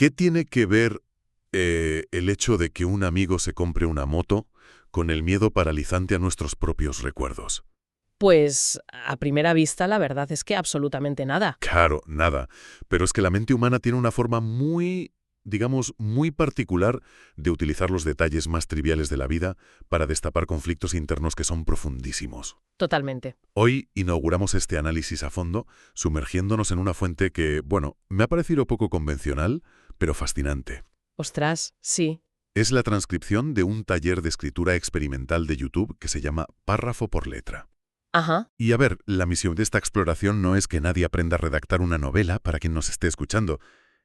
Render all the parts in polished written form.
¿Qué tiene que ver el hecho de que un amigo se compre una moto con el miedo paralizante a nuestros propios recuerdos? Pues a primera vista la verdad es que absolutamente nada. Claro, nada. Pero es que la mente humana tiene una forma muy, digamos, muy particular de utilizar los detalles más triviales de la vida para destapar conflictos internos que son profundísimos. Totalmente. Hoy inauguramos este análisis a fondo, sumergiéndonos en una fuente que, bueno, me ha parecido poco convencional, pero fascinante. Ostras, sí. Es la transcripción de un taller de escritura experimental de YouTube que se llama Párrafo por letra. Ajá. Y a ver, la misión de esta exploración no es que nadie aprenda a redactar una novela para quien nos esté escuchando.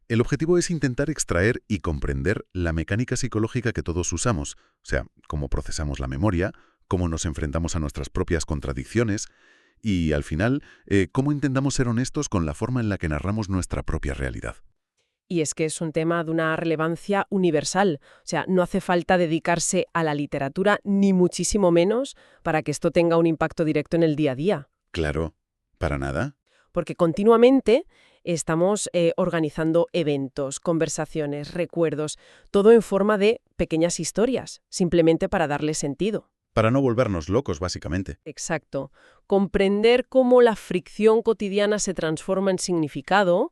El objetivo es intentar extraer y comprender la mecánica psicológica que todos usamos, o sea, cómo procesamos la memoria, cómo nos enfrentamos a nuestras propias contradicciones y, al final, cómo intentamos ser honestos con la forma en la que narramos nuestra propia realidad. Y es que es un tema de una relevancia universal. O sea, no hace falta dedicarse a la literatura, ni muchísimo menos, para que esto tenga un impacto directo en el día a día. Claro, ¿para nada? Porque continuamente estamos organizando eventos, conversaciones, recuerdos, todo en forma de pequeñas historias, simplemente para darle sentido. Para no volvernos locos, básicamente. Exacto. Comprender cómo la fricción cotidiana se transforma en significado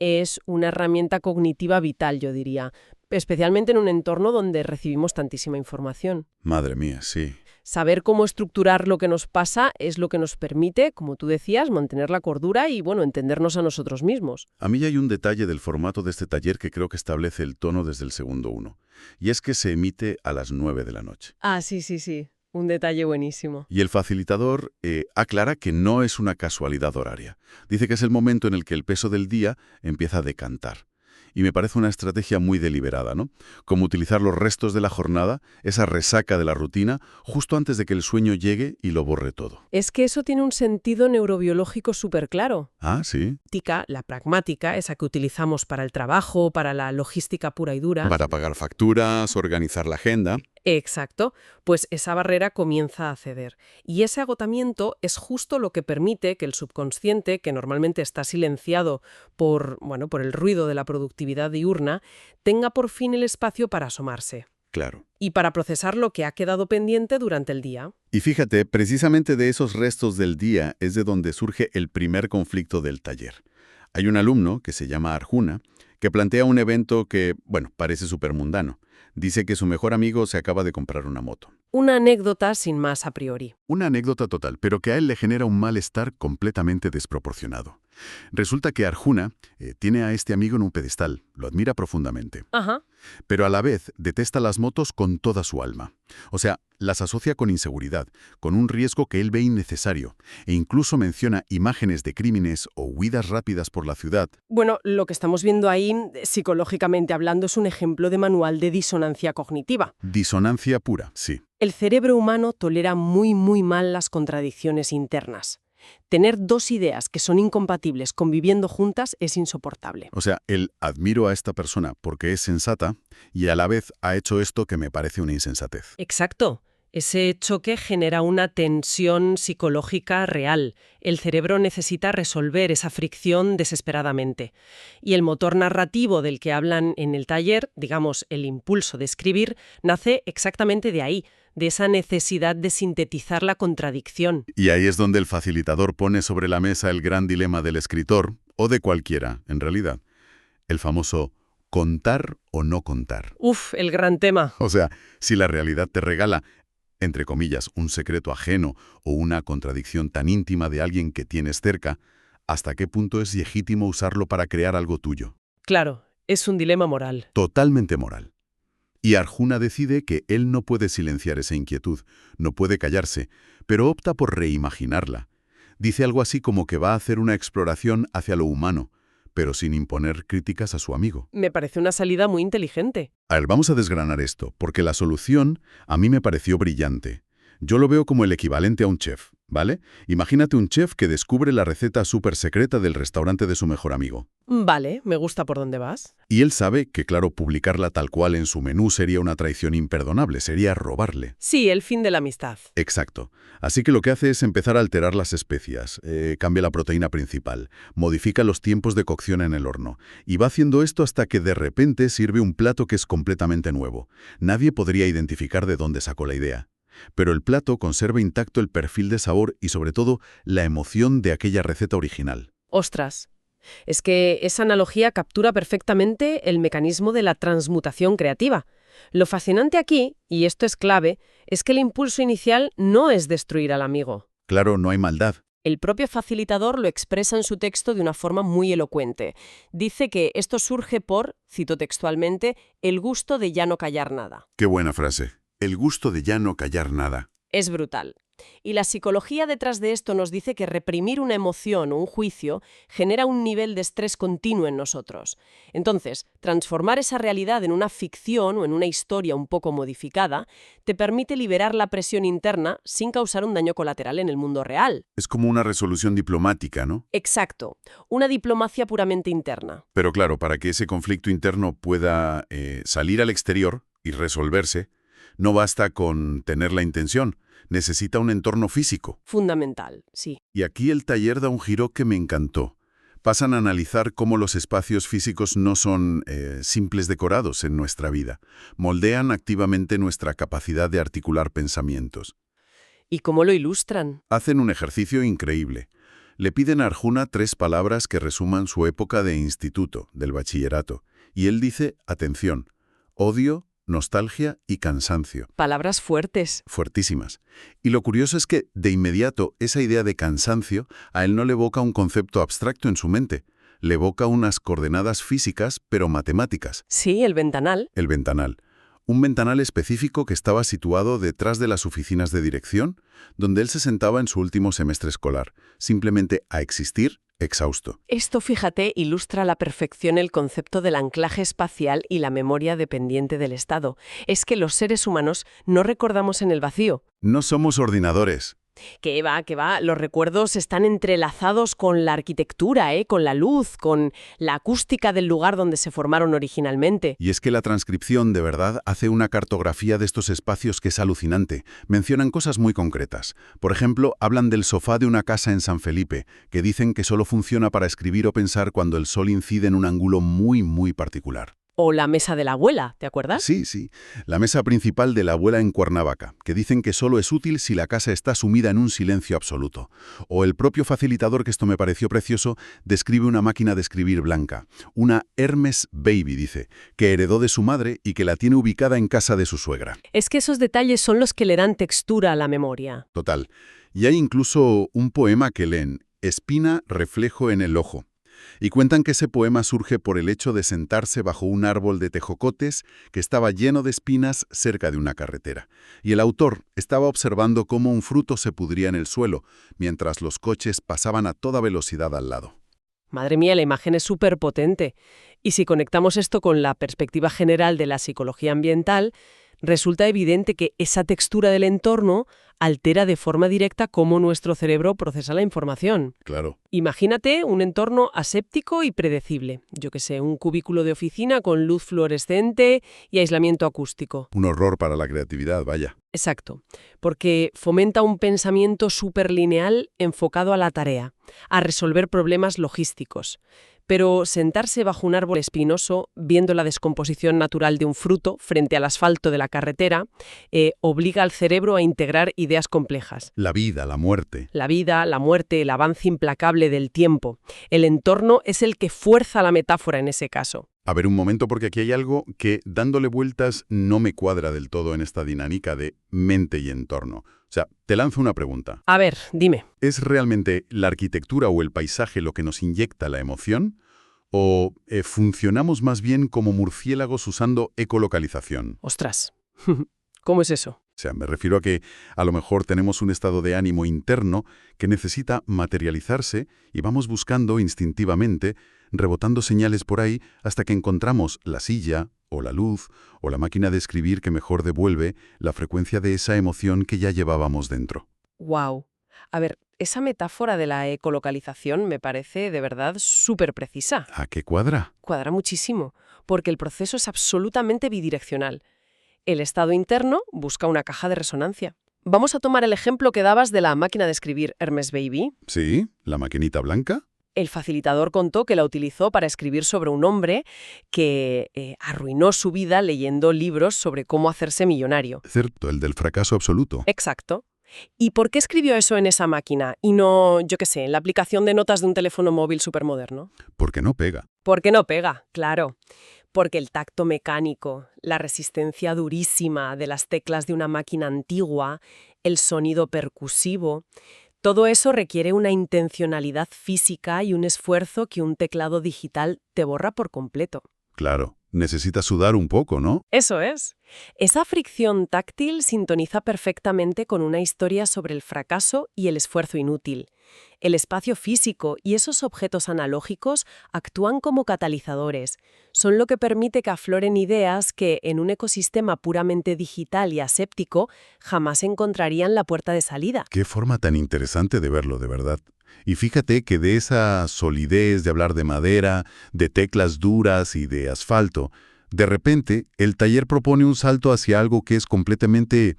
es una herramienta cognitiva vital, yo diría, especialmente en un entorno donde recibimos tantísima información. Madre mía, sí. Saber cómo estructurar lo que nos pasa es lo que nos permite, como tú decías, mantener la cordura y, bueno, entendernos a nosotros mismos. A mí hay un detalle del formato de este taller que creo que establece el tono desde el segundo uno, y es que se emite a las 9 de la noche. Ah, sí, sí, sí. Un detalle buenísimo. Y el facilitador aclara que no es una casualidad horaria. Dice que es el momento en el que el peso del día empieza a decantar. Y me parece una estrategia muy deliberada, ¿no? Como utilizar los restos de la jornada, esa resaca de la rutina, justo antes de que el sueño llegue y lo borre todo. Es que eso tiene un sentido neurobiológico súper claro. Ah, sí. La pragmática, esa que utilizamos para el trabajo, para la logística pura y dura. Para pagar facturas, organizar la agenda. Exacto, pues esa barrera comienza a ceder. Y ese agotamiento es justo lo que permite que el subconsciente, que normalmente está silenciado por el ruido de la productividad diurna, tenga por fin el espacio para asomarse Claro. y para procesar lo que ha quedado pendiente durante el día. Y fíjate, precisamente de esos restos del día es de donde surge el primer conflicto del taller. Hay un alumno, que se llama Arjuna, que plantea un evento que, bueno, parece súper mundano. Dice que su mejor amigo se acaba de comprar una moto. Una anécdota sin más a priori. Una anécdota total, pero que a él le genera un malestar completamente desproporcionado. Resulta que Arjuna tiene a este amigo en un pedestal, lo admira profundamente, Ajá. pero a la vez detesta las motos con toda su alma. O sea, las asocia con inseguridad, con un riesgo que él ve innecesario, e incluso menciona imágenes de crímenes o huidas rápidas por la ciudad. Bueno, lo que estamos viendo ahí, psicológicamente hablando, es un ejemplo de manual de disonancia cognitiva. Disonancia pura, sí. El cerebro humano tolera muy, muy mal las contradicciones internas. Tener dos ideas que son incompatibles conviviendo juntas es insoportable. O sea, él admiro a esta persona porque es sensata y a la vez ha hecho esto que me parece una insensatez. Exacto. Ese choque genera una tensión psicológica real. El cerebro necesita resolver esa fricción desesperadamente. Y el motor narrativo del que hablan en el taller, digamos, el impulso de escribir, nace exactamente de ahí, de esa necesidad de sintetizar la contradicción. Y ahí es donde el facilitador pone sobre la mesa el gran dilema del escritor, o de cualquiera, en realidad. El famoso contar o no contar. Uf, el gran tema. O sea, si la realidad te regala, entre comillas, un secreto ajeno o una contradicción tan íntima de alguien que tienes cerca, ¿hasta qué punto es legítimo usarlo para crear algo tuyo? Claro, es un dilema moral. Totalmente moral. Y Arjuna decide que él no puede silenciar esa inquietud, no puede callarse, pero opta por reimaginarla. Dice algo así como que va a hacer una exploración hacia lo humano, pero sin imponer críticas a su amigo. Me parece una salida muy inteligente. A ver, vamos a desgranar esto, porque la solución a mí me pareció brillante. Yo lo veo como el equivalente a un chef. ¿vale? Imagínate un chef que descubre la receta súper secreta del restaurante de su mejor amigo. Vale, me gusta por dónde vas. Y él sabe que, claro, publicarla tal cual en su menú sería una traición imperdonable, sería robarle. Sí, el fin de la amistad. Exacto. Así que lo que hace es empezar a alterar las especias, cambia la proteína principal, modifica los tiempos de cocción en el horno, y va haciendo esto hasta que de repente sirve un plato que es completamente nuevo. Nadie podría identificar de dónde sacó la idea. Pero el plato conserva intacto el perfil de sabor y, sobre todo, la emoción de aquella receta original. Ostras. Es que esa analogía captura perfectamente el mecanismo de la transmutación creativa. Lo fascinante aquí, y esto es clave, es que el impulso inicial no es destruir al amigo. Claro, no hay maldad. El propio facilitador lo expresa en su texto de una forma muy elocuente. Dice que esto surge por, cito textualmente, el gusto de ya no callar nada. Qué buena frase. El gusto de ya no callar nada. Es brutal. Y la psicología detrás de esto nos dice que reprimir una emoción o un juicio genera un nivel de estrés continuo en nosotros. Entonces, transformar esa realidad en una ficción o en una historia un poco modificada te permite liberar la presión interna sin causar un daño colateral en el mundo real. Es como una resolución diplomática, ¿no? Exacto, una diplomacia puramente interna. Pero claro, para que ese conflicto interno pueda salir al exterior y resolverse, no basta con tener la intención, necesita un entorno físico. Fundamental, sí. Y aquí el taller da un giro que me encantó. Pasan a analizar cómo los espacios físicos no son simples decorados en nuestra vida. Moldean activamente nuestra capacidad de articular pensamientos. ¿Y cómo lo ilustran? Hacen un ejercicio increíble. Le piden a Arjuna 3 palabras que resuman su época de instituto, del bachillerato. Y él dice, atención, odio, nostalgia y cansancio. Palabras fuertes. Fuertísimas. Y lo curioso es que, de inmediato, esa idea de cansancio a él no le evoca un concepto abstracto en su mente. Le evoca unas coordenadas físicas, pero matemáticas. Sí, el ventanal. El ventanal. Un ventanal específico que estaba situado detrás de las oficinas de dirección, donde él se sentaba en su último semestre escolar, simplemente a existir, exhausto. Esto, fíjate, ilustra a la perfección el concepto del anclaje espacial y la memoria dependiente del estado. Es que los seres humanos no recordamos en el vacío. No somos ordinadores. Que va, los recuerdos están entrelazados con la arquitectura, con la luz, con la acústica del lugar donde se formaron originalmente. Y es que la transcripción, de verdad, hace una cartografía de estos espacios que es alucinante. Mencionan cosas muy concretas. Por ejemplo, hablan del sofá de una casa en San Felipe, que dicen que solo funciona para escribir o pensar cuando el sol incide en un ángulo muy, muy particular. O la mesa de la abuela, ¿te acuerdas? Sí. La mesa principal de la abuela en Cuernavaca, que dicen que solo es útil si la casa está sumida en un silencio absoluto. O el propio facilitador, que esto me pareció precioso, describe una máquina de escribir blanca. Una Hermes Baby, dice, que heredó de su madre y que la tiene ubicada en casa de su suegra. Es que esos detalles son los que le dan textura a la memoria. Total. Y hay incluso un poema que leen, Espina, reflejo en el ojo. Y cuentan que ese poema surge por el hecho de sentarse bajo un árbol de tejocotes que estaba lleno de espinas cerca de una carretera. Y el autor estaba observando cómo un fruto se pudría en el suelo, mientras los coches pasaban a toda velocidad al lado. Madre mía, la imagen es súper potente. Y si conectamos esto con la perspectiva general de la psicología ambiental, resulta evidente que esa textura del entorno altera de forma directa cómo nuestro cerebro procesa la información. Claro. Imagínate un entorno aséptico y predecible. Yo qué sé, un cubículo de oficina con luz fluorescente y aislamiento acústico. Un horror para la creatividad, vaya. Exacto, porque fomenta un pensamiento superlineal enfocado a la tarea, a resolver problemas logísticos. Pero sentarse bajo un árbol espinoso, viendo la descomposición natural de un fruto frente al asfalto de la carretera, obliga al cerebro a integrar ideas complejas. La vida, la muerte. La vida, la muerte, el avance implacable del tiempo. El entorno es el que fuerza la metáfora en ese caso. A ver, un momento, porque aquí hay algo que, dándole vueltas, no me cuadra del todo en esta dinámica de mente y entorno. O sea, te lanzo una pregunta. A ver, dime. ¿Es realmente la arquitectura o el paisaje lo que nos inyecta la emoción? ¿O funcionamos más bien como murciélagos usando ecolocalización? Ostras, ¿cómo es eso? O sea, me refiero a que a lo mejor tenemos un estado de ánimo interno que necesita materializarse y vamos buscando instintivamente, rebotando señales por ahí hasta que encontramos la silla, o la luz, o la máquina de escribir que mejor devuelve la frecuencia de esa emoción que ya llevábamos dentro. ¡Wow! A ver, esa metáfora de la ecolocalización me parece de verdad súper precisa. ¿A qué cuadra? Cuadra muchísimo, porque el proceso es absolutamente bidireccional. El estado interno busca una caja de resonancia. Vamos a tomar el ejemplo que dabas de la máquina de escribir Hermes Baby. Sí, la maquinita blanca. El facilitador contó que la utilizó para escribir sobre un hombre que arruinó su vida leyendo libros sobre cómo hacerse millonario. Cierto, el del fracaso absoluto. Exacto. ¿Y por qué escribió eso en esa máquina y no, yo qué sé, en la aplicación de notas de un teléfono móvil supermoderno? Porque no pega. Porque no pega, claro. Porque el tacto mecánico, la resistencia durísima de las teclas de una máquina antigua, el sonido percusivo, todo eso requiere una intencionalidad física y un esfuerzo que un teclado digital te borra por completo. Claro, necesita sudar un poco, ¿no? Eso es. Esa fricción táctil sintoniza perfectamente con una historia sobre el fracaso y el esfuerzo inútil. El espacio físico y esos objetos analógicos actúan como catalizadores. Son lo que permite que afloren ideas que, en un ecosistema puramente digital y aséptico, jamás encontrarían la puerta de salida. Qué forma tan interesante de verlo, de verdad. Y fíjate que de esa solidez de hablar de madera, de teclas duras y de asfalto, de repente el taller propone un salto hacia algo que es completamente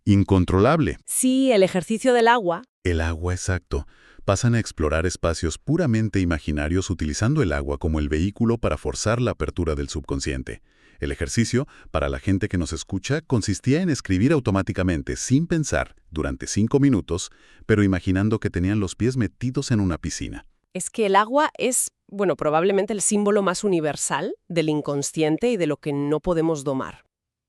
incontrolable. Sí, el ejercicio del agua. El agua, exacto. Pasan a explorar espacios puramente imaginarios utilizando el agua como el vehículo para forzar la apertura del subconsciente. El ejercicio, para la gente que nos escucha, consistía en escribir automáticamente, sin pensar, durante 5 minutos, pero imaginando que tenían los pies metidos en una piscina. Es que el agua es, bueno, probablemente el símbolo más universal del inconsciente y de lo que no podemos domar.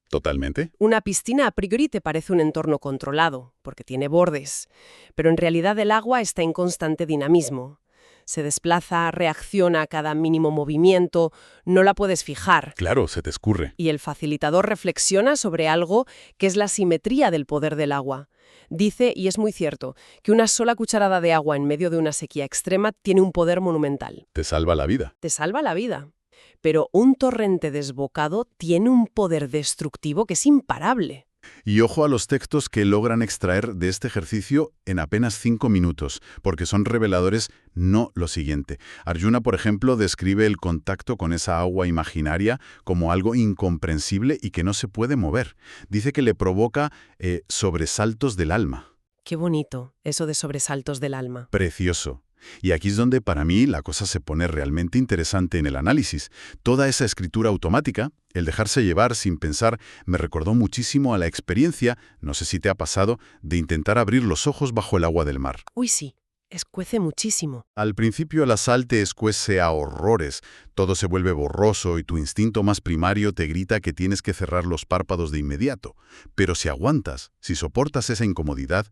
¿Totalmente? Una piscina a priori te parece un entorno controlado, porque tiene bordes, pero en realidad el agua está en constante dinamismo. Se desplaza, reacciona a cada mínimo movimiento, no la puedes fijar. Claro, se te escurre. Y el facilitador reflexiona sobre algo que es la simetría del poder del agua. Dice, y es muy cierto, que una sola cucharada de agua en medio de una sequía extrema tiene un poder monumental. Te salva la vida. Te salva la vida. Pero un torrente desbocado tiene un poder destructivo que es imparable. Y ojo a los textos que logran extraer de este ejercicio en apenas 5 minutos, porque son reveladores no lo siguiente. Arjuna, por ejemplo, describe el contacto con esa agua imaginaria como algo incomprensible y que no se puede mover. Dice que le provoca sobresaltos del alma. Qué bonito, eso de sobresaltos del alma. Precioso. Y aquí es donde para mí la cosa se pone realmente interesante en el análisis. Toda esa escritura automática, el dejarse llevar sin pensar, me recordó muchísimo a la experiencia, no sé si te ha pasado, de intentar abrir los ojos bajo el agua del mar. Uy, sí, escuece muchísimo. Al principio la sal te escuece a horrores, todo se vuelve borroso y tu instinto más primario te grita que tienes que cerrar los párpados de inmediato. Pero si aguantas, si soportas esa incomodidad,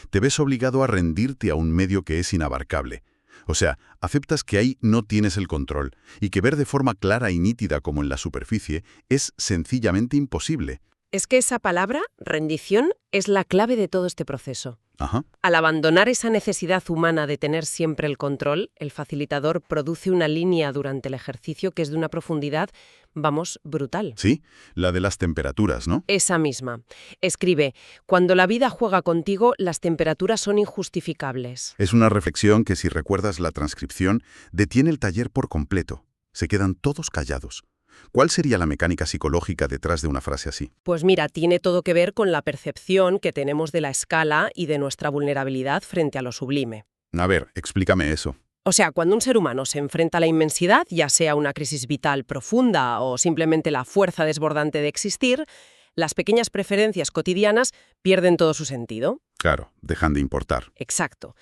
te ves obligado a rendirte a un medio que es inabarcable. O sea, aceptas que ahí no tienes el control y que ver de forma clara y nítida como en la superficie es sencillamente imposible. Es que esa palabra, rendición, es la clave de todo este proceso. Ajá. Al abandonar esa necesidad humana de tener siempre el control, el facilitador produce una línea durante el ejercicio que es de una profundidad, vamos, brutal. Sí, la de las temperaturas, ¿no? Esa misma. Escribe, cuando la vida juega contigo, las temperaturas son injustificables. Es una reflexión que, si recuerdas la transcripción, detiene el taller por completo. Se quedan todos callados. ¿Cuál sería la mecánica psicológica detrás de una frase así? Pues mira, tiene todo que ver con la percepción que tenemos de la escala y de nuestra vulnerabilidad frente a lo sublime. A ver, explícame eso. O sea, cuando un ser humano se enfrenta a la inmensidad, ya sea una crisis vital profunda o simplemente la fuerza desbordante de existir, las pequeñas preferencias cotidianas pierden todo su sentido. Claro, dejan de importar. Exacto.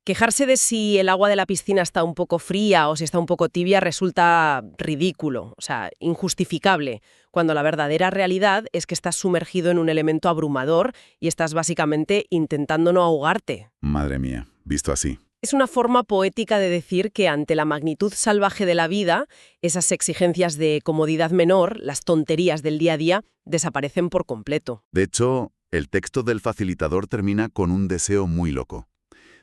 Quejarse de si el agua de la piscina está un poco fría o si está un poco tibia resulta ridículo, o sea, injustificable, cuando la verdadera realidad es que estás sumergido en un elemento abrumador y estás básicamente intentando no ahogarte. Madre mía, visto así. Es una forma poética de decir que ante la magnitud salvaje de la vida, esas exigencias de comodidad menor, las tonterías del día a día, desaparecen por completo. De hecho, el texto del facilitador termina con un deseo muy loco.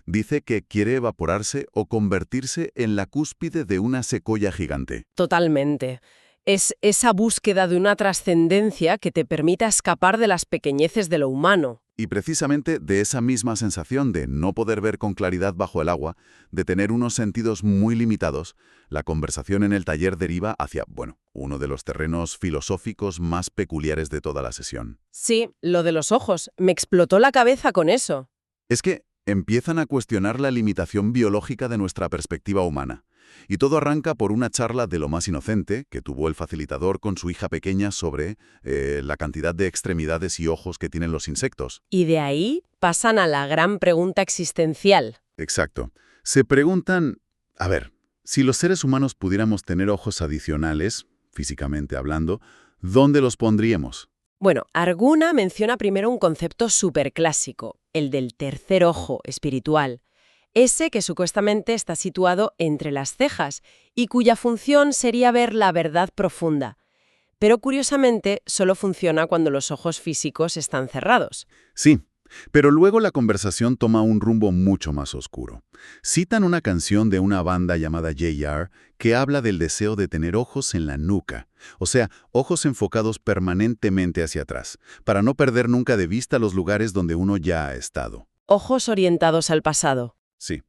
Dice que quiere evaporarse o convertirse en la cúspide de una secoya gigante. Totalmente. Es esa búsqueda de una trascendencia que te permita escapar de las pequeñeces de lo humano. Y precisamente de esa misma sensación de no poder ver con claridad bajo el agua, de tener unos sentidos muy limitados, la conversación en el taller deriva hacia, bueno, uno de los terrenos filosóficos más peculiares de toda la sesión. Sí, lo de los ojos. Me explotó la cabeza con eso. Es que empiezan a cuestionar la limitación biológica de nuestra perspectiva humana. Y todo arranca por una charla de lo más inocente que tuvo el facilitador con su hija pequeña sobre la cantidad de extremidades y ojos que tienen los insectos. Y de ahí pasan a la gran pregunta existencial. Exacto. Se preguntan, a ver, si los seres humanos pudiéramos tener ojos adicionales, físicamente hablando, ¿dónde los pondríamos? Bueno, Arguna menciona primero un concepto superclásico, el del tercer ojo espiritual. Ese que supuestamente está situado entre las cejas y cuya función sería ver la verdad profunda. Pero curiosamente solo funciona cuando los ojos físicos están cerrados. Sí, pero luego la conversación toma un rumbo mucho más oscuro. Citan una canción de una banda llamada J.R. que habla del deseo de tener ojos en la nuca, o sea, ojos enfocados permanentemente hacia atrás, para no perder nunca de vista los lugares donde uno ya ha estado. Ojos orientados al pasado. Sí.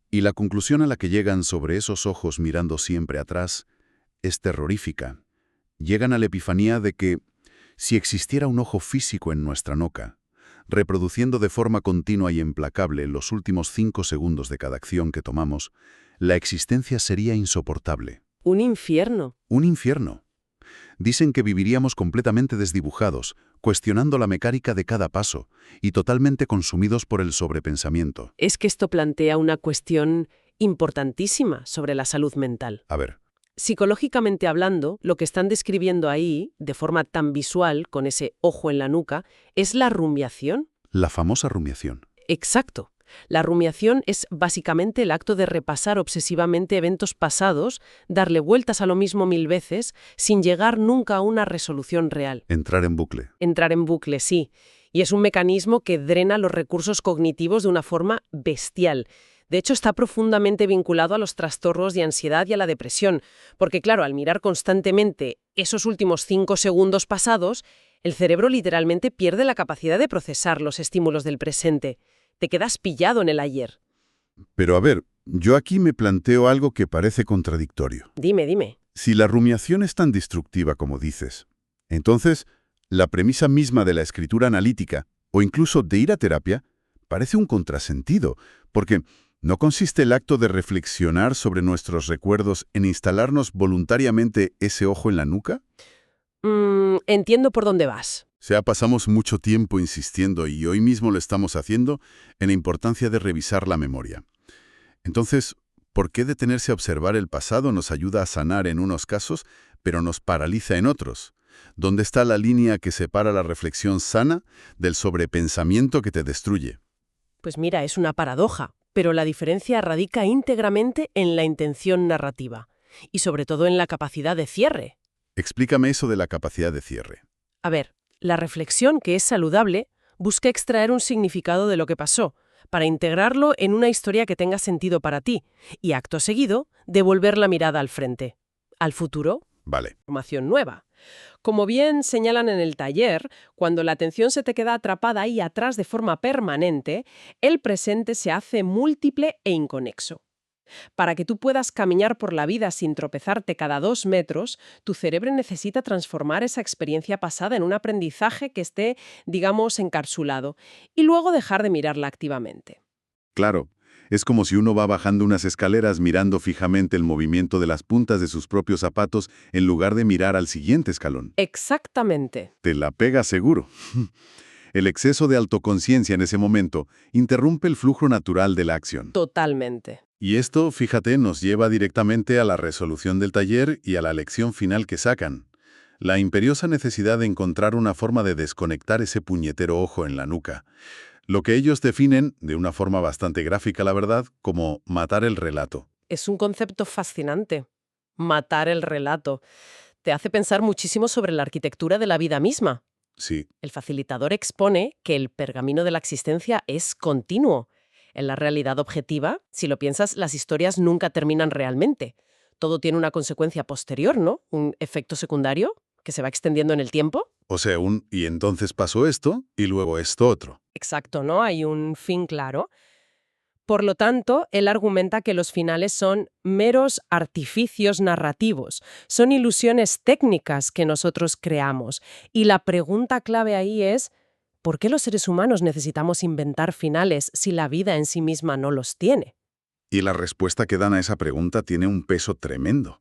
Y la conclusión a la que llegan sobre esos ojos mirando siempre atrás es terrorífica. Llegan a la epifanía de que, si existiera un ojo físico en nuestra nuca, reproduciendo de forma continua y implacable los últimos 5 segundos de cada acción que tomamos, la existencia sería insoportable. Un infierno. Un infierno. Dicen que viviríamos completamente desdibujados, cuestionando la mecánica de cada paso y totalmente consumidos por el sobrepensamiento. Es que esto plantea una cuestión importantísima sobre la salud mental. A ver, Psicológicamente hablando, lo que están describiendo ahí, de forma tan visual, con ese ojo en la nuca, es la rumiación. la famosa rumiación. Exacto. La rumiación es básicamente el acto de repasar obsesivamente eventos pasados, darle vueltas a lo mismo 1000 veces, sin llegar nunca a una resolución real. Entrar en bucle. Entrar en bucle, sí. Y es un mecanismo que drena los recursos cognitivos de una forma bestial. De hecho, está profundamente vinculado a los trastornos de ansiedad y a la depresión, porque claro, al mirar constantemente esos últimos 5 segundos pasados, el cerebro literalmente pierde la capacidad de procesar los estímulos del presente. Te quedas pillado en el ayer. Pero a ver, yo aquí me planteo algo que parece contradictorio. Dime. Si la rumiación es tan destructiva como dices, entonces la premisa misma de la escritura analítica, o incluso de ir a terapia, parece un contrasentido, porque ¿no consiste el acto de reflexionar sobre nuestros recuerdos en instalarnos voluntariamente ese ojo en la nuca? Entiendo por dónde vas. O sea, pasamos mucho tiempo insistiendo, y hoy mismo lo estamos haciendo, en la importancia de revisar la memoria. Entonces, ¿por qué detenerse a observar el pasado nos ayuda a sanar en unos casos, pero nos paraliza en otros? ¿Dónde está la línea que separa la reflexión sana del sobrepensamiento que te destruye? Pues mira, es una paradoja, pero la diferencia radica íntegramente en la intención narrativa y sobre todo en la capacidad de cierre. Explícame eso de la capacidad de cierre. A ver, la reflexión, que es saludable, busca extraer un significado de lo que pasó, para integrarlo en una historia que tenga sentido para ti, y acto seguido, devolver la mirada al frente, al futuro, Vale. información nueva. Como bien señalan en el taller, cuando la atención se te queda atrapada ahí atrás de forma permanente, el presente se hace múltiple e inconexo. Para que tú puedas caminar por la vida sin tropezarte cada 2 metros, tu cerebro necesita transformar esa experiencia pasada en un aprendizaje que esté, digamos, encapsulado, y luego dejar de mirarla activamente. Claro, es como si uno va bajando unas escaleras mirando fijamente el movimiento de las puntas de sus propios zapatos en lugar de mirar al siguiente escalón. Exactamente. Te la pega seguro. El exceso de autoconciencia en ese momento interrumpe el flujo natural de la acción. Totalmente. Y esto, fíjate, nos lleva directamente a la resolución del taller y a la lección final que sacan. La imperiosa necesidad de encontrar una forma de desconectar ese puñetero ojo en la nuca. Lo que ellos definen, de una forma bastante gráfica la verdad, como matar el relato. Es un concepto fascinante. Matar el relato. Te hace pensar muchísimo sobre la arquitectura de la vida misma. Sí, El facilitador expone que el pergamino de la existencia es continuo. En la realidad objetiva, si lo piensas, las historias nunca terminan realmente. Todo tiene una consecuencia posterior, ¿no? Un efecto secundario. que se va extendiendo en el tiempo. O sea, y entonces pasó esto y luego esto otro. Exacto, ¿no? Hay un fin claro. Por lo tanto, él argumenta que los finales son meros artificios narrativos, son ilusiones técnicas que nosotros creamos. Y la pregunta clave ahí es, ¿por qué los seres humanos necesitamos inventar finales si la vida en sí misma no los tiene? Y la respuesta que dan a esa pregunta tiene un peso tremendo.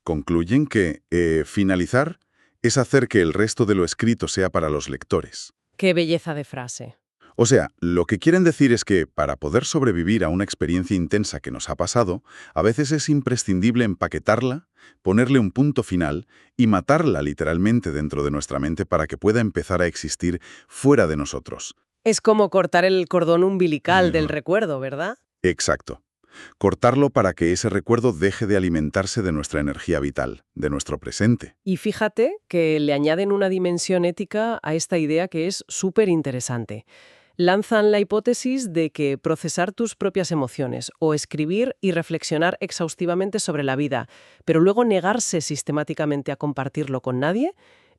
Concluyen que finalizar es hacer que el resto de lo escrito sea para los lectores. Qué belleza de frase. O sea, lo que quieren decir es que, para poder sobrevivir a una experiencia intensa que nos ha pasado, a veces es imprescindible empaquetarla, ponerle un punto final y matarla literalmente dentro de nuestra mente para que pueda empezar a existir fuera de nosotros. Es como cortar el cordón umbilical del recuerdo, ¿verdad? Exacto. Cortarlo para que ese recuerdo deje de alimentarse de nuestra energía vital, de nuestro presente. Y fíjate que le añaden una dimensión ética a esta idea que es súper interesante. Lanzan la hipótesis de que procesar tus propias emociones o escribir y reflexionar exhaustivamente sobre la vida, pero luego negarse sistemáticamente a compartirlo con nadie,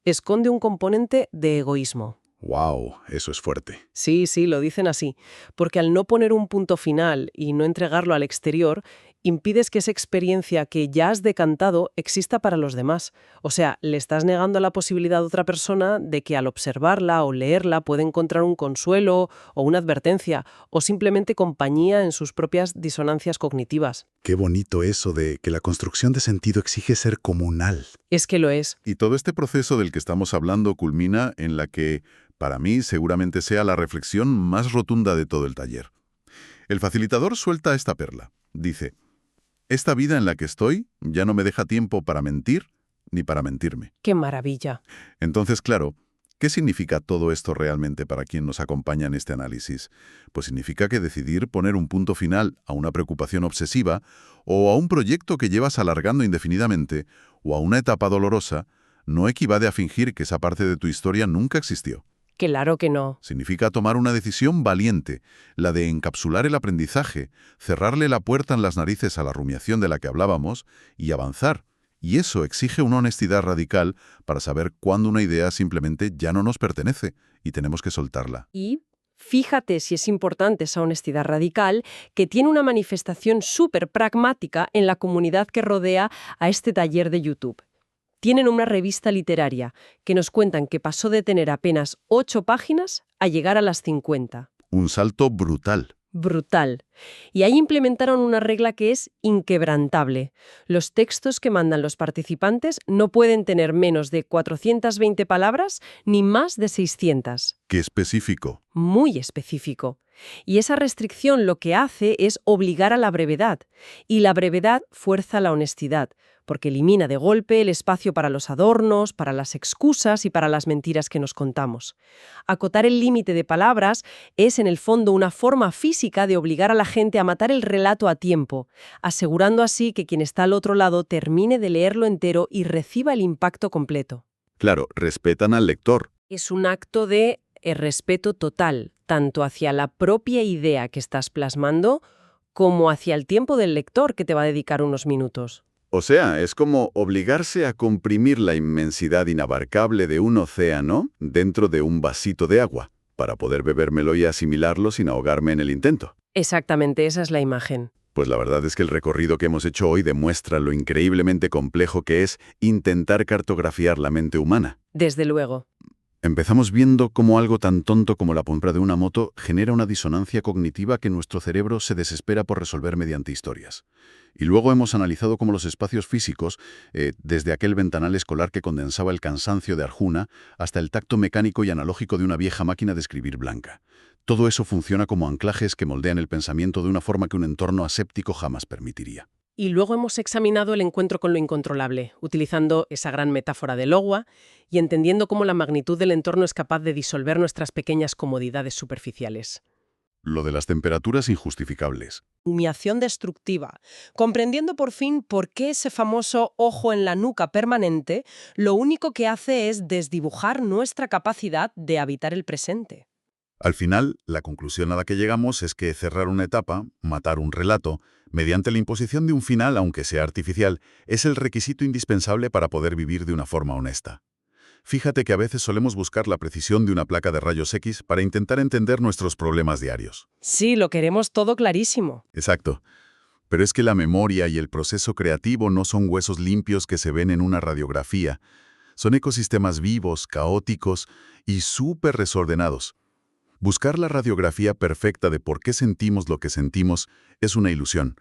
esconde un componente de egoísmo. ¡Wow! Eso es fuerte. Sí, sí, lo dicen así, porque al no poner un punto final y no entregarlo al exterior, impides que esa experiencia que ya has decantado exista para los demás. O sea, le estás negando la posibilidad a otra persona de que al observarla o leerla puede encontrar un consuelo o una advertencia o simplemente compañía en sus propias disonancias cognitivas. Qué bonito eso de que la construcción de sentido exige ser comunal. Es que lo es. Y todo este proceso del que estamos hablando culmina en la que, para mí, seguramente sea la reflexión más rotunda de todo el taller. El facilitador suelta esta perla. Dice: esta vida en la que estoy ya no me deja tiempo para mentir ni para mentirme. ¡Qué maravilla! Entonces, claro, ¿qué significa todo esto realmente para quien nos acompaña en este análisis? Pues significa que decidir poner un punto final a una preocupación obsesiva o a un proyecto que llevas alargando indefinidamente o a una etapa dolorosa no equivale a fingir que esa parte de tu historia nunca existió. Claro que no. Significa tomar una decisión valiente, la de encapsular el aprendizaje, cerrarle la puerta en las narices a la rumiación de la que hablábamos y avanzar. Y eso exige una honestidad radical para saber cuándo una idea simplemente ya no nos pertenece y tenemos que soltarla. Y fíjate si es importante esa honestidad radical, que tiene una manifestación súper pragmática en la comunidad que rodea a este taller de YouTube. Tienen una revista literaria que nos cuentan que pasó de tener apenas 8 páginas a llegar a las 50. Un salto brutal. Brutal. Y ahí implementaron una regla que es inquebrantable. Los textos que mandan los participantes no pueden tener menos de 420 palabras ni más de 600. ¡Qué específico! Muy específico. Y esa restricción lo que hace es obligar a la brevedad. Y la brevedad fuerza la honestidad, porque elimina de golpe el espacio para los adornos, para las excusas y para las mentiras que nos contamos. Acotar el límite de palabras es, en el fondo, una forma física de obligar a la gente a matar el relato a tiempo, asegurando así que quien está al otro lado termine de leerlo entero y reciba el impacto completo. Claro, respetan al lector. Es un acto de respeto total, tanto hacia la propia idea que estás plasmando, como hacia el tiempo del lector que te va a dedicar unos minutos. O sea, es como obligarse a comprimir la inmensidad inabarcable de un océano dentro de un vasito de agua, para poder bebérmelo y asimilarlo sin ahogarme en el intento. Exactamente, esa es la imagen. Pues la verdad es que el recorrido que hemos hecho hoy demuestra lo increíblemente complejo que es intentar cartografiar la mente humana. Desde luego. Empezamos viendo cómo algo tan tonto como la compra de una moto genera una disonancia cognitiva que nuestro cerebro se desespera por resolver mediante historias. Y luego hemos analizado cómo los espacios físicos, desde aquel ventanal escolar que condensaba el cansancio de Arjuna, hasta el tacto mecánico y analógico de una vieja máquina de escribir blanca. Todo eso funciona como anclajes que moldean el pensamiento de una forma que un entorno aséptico jamás permitiría. Y luego hemos examinado el encuentro con lo incontrolable, utilizando esa gran metáfora del agua y entendiendo cómo la magnitud del entorno es capaz de disolver nuestras pequeñas comodidades superficiales. Lo de las temperaturas injustificables. Humillación destructiva, comprendiendo por fin por qué ese famoso ojo en la nuca permanente lo único que hace es desdibujar nuestra capacidad de habitar el presente. Al final, la conclusión a la que llegamos es que cerrar una etapa, matar un relato, mediante la imposición de un final, aunque sea artificial, es el requisito indispensable para poder vivir de una forma honesta. Fíjate que a veces solemos buscar la precisión de una placa de rayos X para intentar entender nuestros problemas diarios. Sí, lo queremos todo clarísimo. Exacto. Pero es que la memoria y el proceso creativo no son huesos limpios que se ven en una radiografía. Son ecosistemas vivos, caóticos y súper desordenados. Buscar la radiografía perfecta de por qué sentimos lo que sentimos es una ilusión.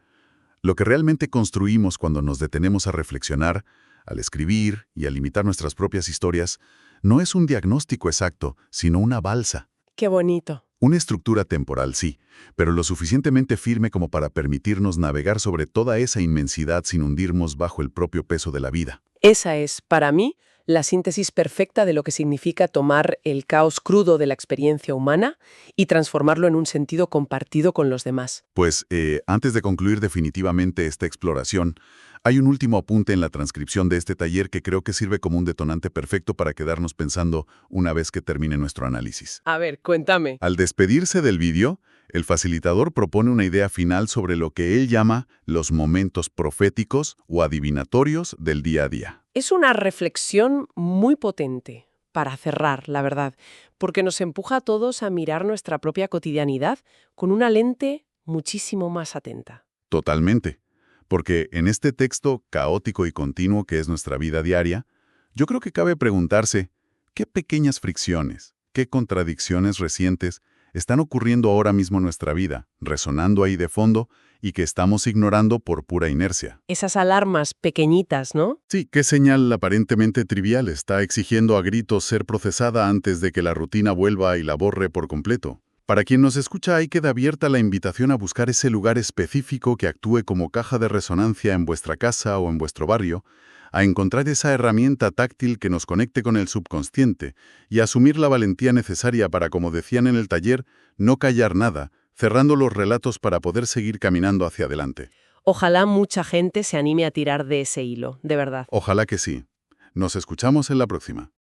Lo que realmente construimos cuando nos detenemos a reflexionar, al escribir y a limitar nuestras propias historias, no es un diagnóstico exacto, sino una balsa. Qué bonito. Una estructura temporal, sí, pero lo suficientemente firme como para permitirnos navegar sobre toda esa inmensidad sin hundirnos bajo el propio peso de la vida. Esa es, para mí, la síntesis perfecta de lo que significa tomar el caos crudo de la experiencia humana y transformarlo en un sentido compartido con los demás. Pues, antes de concluir definitivamente esta exploración, hay un último apunte en la transcripción de este taller que creo que sirve como un detonante perfecto para quedarnos pensando una vez que termine nuestro análisis. A ver, cuéntame. Al despedirse del vídeo, el facilitador propone una idea final sobre lo que él llama los momentos proféticos o adivinatorios del día a día. Es una reflexión muy potente para cerrar, la verdad, porque nos empuja a todos a mirar nuestra propia cotidianidad con una lente muchísimo más atenta. Totalmente. Porque en este texto caótico y continuo que es nuestra vida diaria, yo creo que cabe preguntarse, ¿qué pequeñas fricciones, qué contradicciones recientes están ocurriendo ahora mismo en nuestra vida, resonando ahí de fondo y que estamos ignorando por pura inercia? Esas alarmas pequeñitas, ¿no? Sí, ¿qué señal aparentemente trivial está exigiendo a gritos ser procesada antes de que la rutina vuelva y la borre por completo? Para quien nos escucha, ahí queda abierta la invitación a buscar ese lugar específico que actúe como caja de resonancia en vuestra casa o en vuestro barrio, a encontrar esa herramienta táctil que nos conecte con el subconsciente y a asumir la valentía necesaria para, como decían en el taller, no callar nada, cerrando los relatos para poder seguir caminando hacia adelante. Ojalá mucha gente se anime a tirar de ese hilo, de verdad. Ojalá que sí. Nos escuchamos en la próxima.